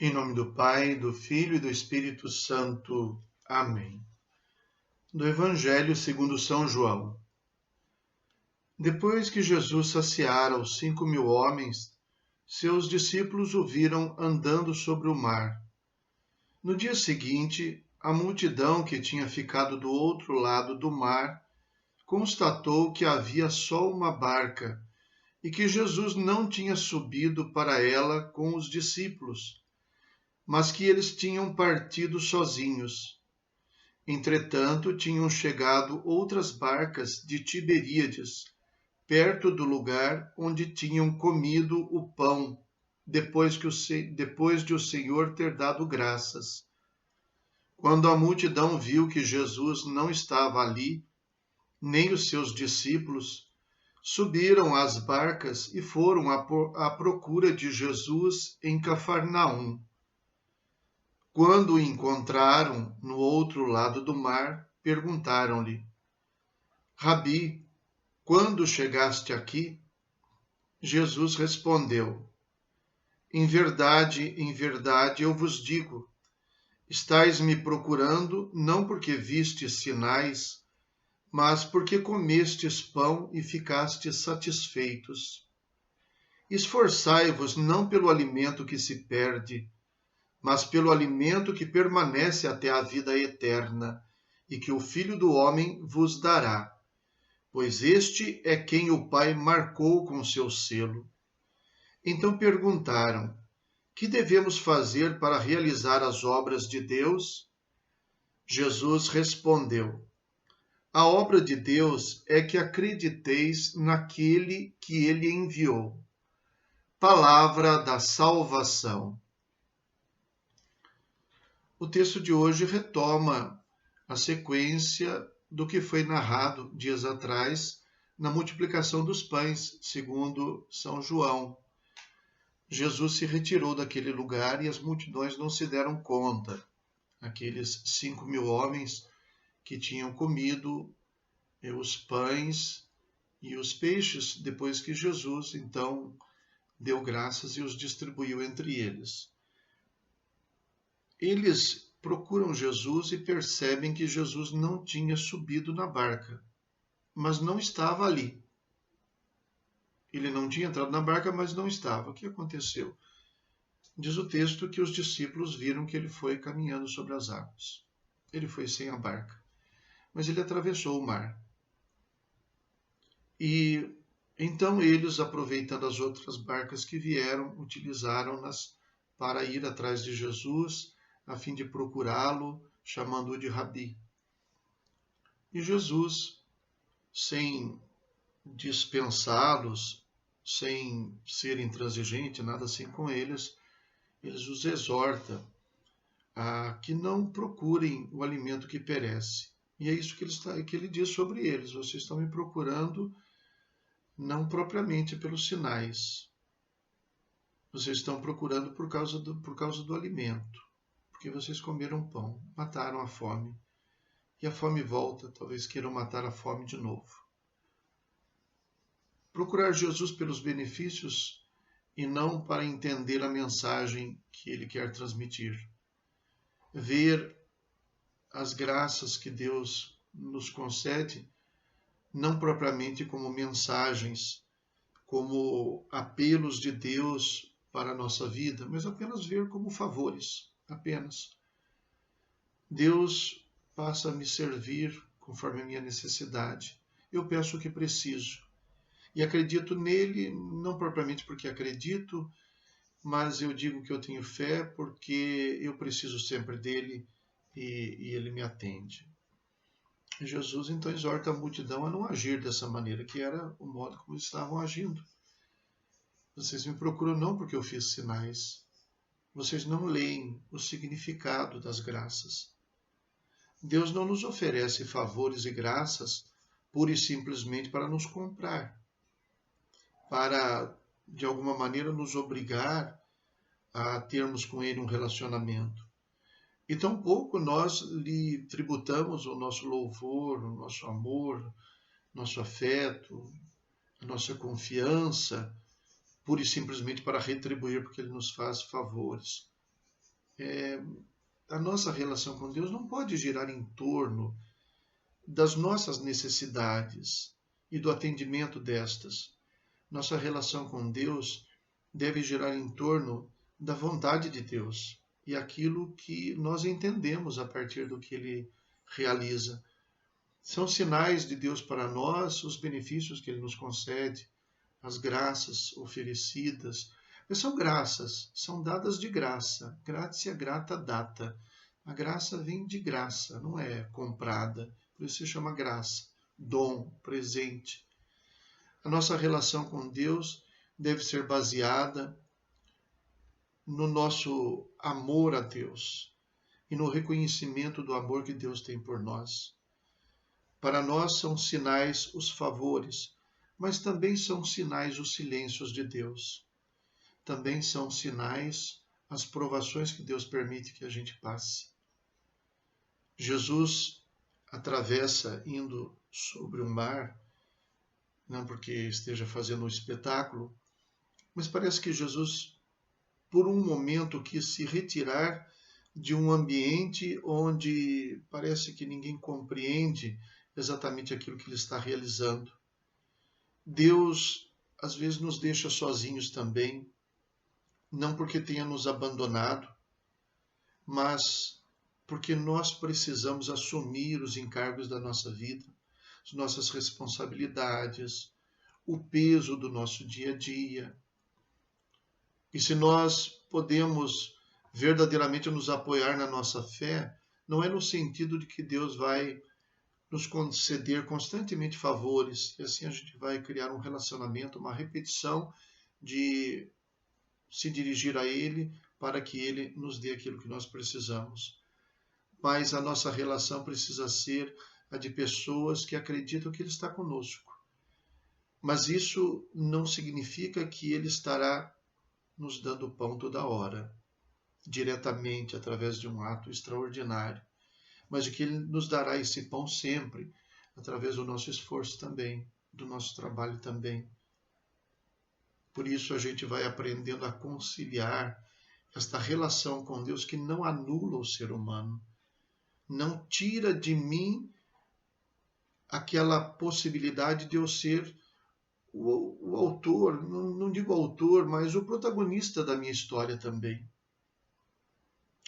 Em nome do Pai, do Filho e do Espírito Santo. Amém. Do Evangelho segundo São João. Depois que Jesus saciara os 5.000 homens, seus discípulos o viram andando sobre o mar. No dia seguinte, a multidão que tinha ficado do outro lado do mar constatou que havia só uma barca e que Jesus não tinha subido para ela com os discípulos, mas que eles tinham partido sozinhos. Entretanto, tinham chegado outras barcas de Tiberíades, perto do lugar onde tinham comido o pão, depois de o Senhor ter dado graças. Quando a multidão viu que Jesus não estava ali, nem os seus discípulos, subiram às barcas e foram à procura de Jesus em Cafarnaum. Quando o encontraram no outro lado do mar, perguntaram-lhe: Rabi, quando chegaste aqui? Jesus respondeu: em verdade eu vos digo, estais me procurando não porque vistes sinais, mas porque comestes pão e ficastes satisfeitos. Esforçai-vos não pelo alimento que se perde, mas pelo alimento que permanece até a vida eterna, e que o Filho do Homem vos dará, pois este é quem o Pai marcou com seu selo. Então perguntaram: que devemos fazer para realizar as obras de Deus? Jesus respondeu: a obra de Deus é que acrediteis naquele que ele enviou. Palavra da salvação. O texto de hoje retoma a sequência do que foi narrado dias atrás na multiplicação dos pães, segundo São João. Jesus se retirou daquele lugar e as multidões não se deram conta. Aqueles 5.000 homens que tinham comido os pães e os peixes depois que Jesus, então, deu graças e os distribuiu entre eles. Eles procuram Jesus e percebem que Jesus não tinha subido na barca, mas não estava ali. Ele não tinha entrado na barca, mas não estava. O que aconteceu? Diz o texto que os discípulos viram que ele foi caminhando sobre as águas. Ele foi sem a barca, mas ele atravessou o mar. E então eles, aproveitando as outras barcas que vieram, utilizaram-nas para ir atrás de Jesus, a fim de procurá-lo, chamando-o de Rabi. E Jesus, sem dispensá-los, sem ser intransigente, nada assim com eles os exorta a que não procurem o alimento que perece. E é isso que ele diz sobre eles: vocês estão me procurando não propriamente pelos sinais, vocês estão procurando por causa do alimento, porque vocês comeram pão, mataram a fome, e a fome volta, talvez queiram matar a fome de novo. Procurar Jesus pelos benefícios e não para entender a mensagem que ele quer transmitir. Ver as graças que Deus nos concede, não propriamente como mensagens, como apelos de Deus para a nossa vida, mas apenas ver como favores, apenas. Deus passa a me servir conforme a minha necessidade. Eu peço o que preciso. E acredito nele, não propriamente porque acredito, mas eu digo que eu tenho fé porque eu preciso sempre dele e ele me atende. Jesus então exorta a multidão a não agir dessa maneira, que era o modo como eles estavam agindo. Vocês me procuram não porque eu fiz sinais. Vocês não leem o significado das graças. Deus não nos oferece favores e graças pura e simplesmente para nos comprar, para, de alguma maneira, nos obrigar a termos com ele um relacionamento. E tampouco nós lhe tributamos o nosso louvor, o nosso amor, nosso afeto, a nossa confiança, pura e simplesmente para retribuir porque ele nos faz favores. A nossa relação com Deus não pode girar em torno das nossas necessidades e do atendimento destas. Nossa relação com Deus deve girar em torno da vontade de Deus e aquilo que nós entendemos a partir do que Ele realiza. São sinais de Deus para nós os benefícios que Ele nos concede, as graças oferecidas. Mas são graças, são dadas de graça. Gratia grata data. A graça vem de graça, não é comprada. Por isso se chama graça, dom, presente. A nossa relação com Deus deve ser baseada no nosso amor a Deus e no reconhecimento do amor que Deus tem por nós. Para nós são sinais os favores, mas também são sinais os silêncios de Deus. Também são sinais as provações que Deus permite que a gente passe. Jesus atravessa indo sobre o mar, não porque esteja fazendo um espetáculo, mas parece que Jesus, por um momento, quis se retirar de um ambiente onde parece que ninguém compreende exatamente aquilo que ele está realizando. Deus, às vezes, nos deixa sozinhos também, não porque tenha nos abandonado, mas porque nós precisamos assumir os encargos da nossa vida, as nossas responsabilidades, o peso do nosso dia a dia. E se nós podemos verdadeiramente nos apoiar na nossa fé, não é no sentido de que Deus vai nos conceder constantemente favores, e assim a gente vai criar um relacionamento, uma repetição de se dirigir a Ele para que Ele nos dê aquilo que nós precisamos. Mas a nossa relação precisa ser a de pessoas que acreditam que Ele está conosco. Mas isso não significa que Ele estará nos dando pão toda hora, diretamente, através de um ato extraordinário, mas de que Ele nos dará esse pão sempre, através do nosso esforço também, do nosso trabalho também. Por isso a gente vai aprendendo a conciliar esta relação com Deus que não anula o ser humano, não tira de mim aquela possibilidade de eu ser o autor, não digo autor, mas o protagonista da minha história também.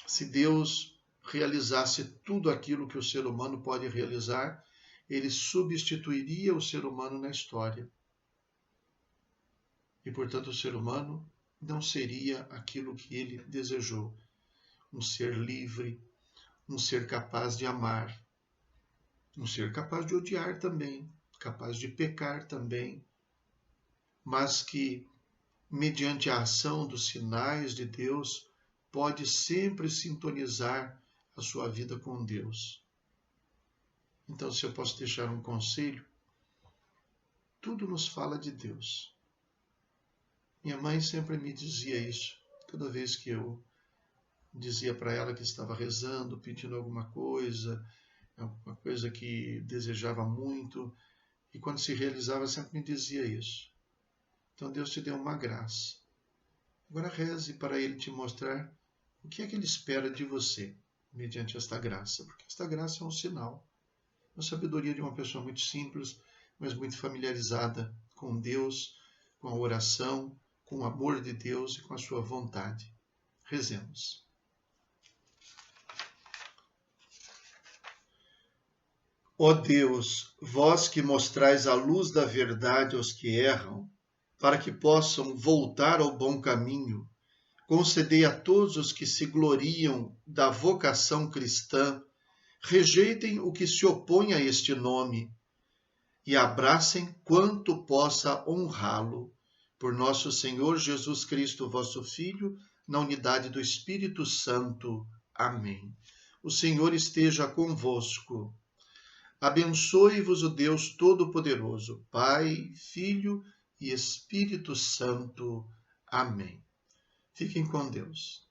Se Deus realizasse tudo aquilo que o ser humano pode realizar, ele substituiria o ser humano na história. E, portanto, o ser humano não seria aquilo que ele desejou. Um ser livre, um ser capaz de amar, um ser capaz de odiar também, capaz de pecar também, mas que, mediante a ação dos sinais de Deus, pode sempre sintonizar a sua vida com Deus. Então, se eu posso deixar um conselho, tudo nos fala de Deus. Minha mãe sempre me dizia isso, toda vez que eu dizia para ela que estava rezando, pedindo alguma coisa que desejava muito, e quando se realizava sempre me dizia isso. Então Deus te deu uma graça. Agora reze para Ele te mostrar o que é que Ele espera de você, mediante esta graça, porque esta graça é um sinal, uma sabedoria de uma pessoa muito simples, mas muito familiarizada com Deus, com a oração, com o amor de Deus e com a sua vontade. Rezemos. Ó Deus, vós que mostrais a luz da verdade aos que erram, para que possam voltar ao bom caminho, concedei a todos os que se gloriam da vocação cristã, rejeitem o que se opõe a este nome e abracem quanto possa honrá-lo. Por nosso Senhor Jesus Cristo, vosso Filho, na unidade do Espírito Santo. Amém. O Senhor esteja convosco. Abençoe-vos o Deus Todo-Poderoso, Pai, Filho e Espírito Santo. Amém. Fiquem com Deus.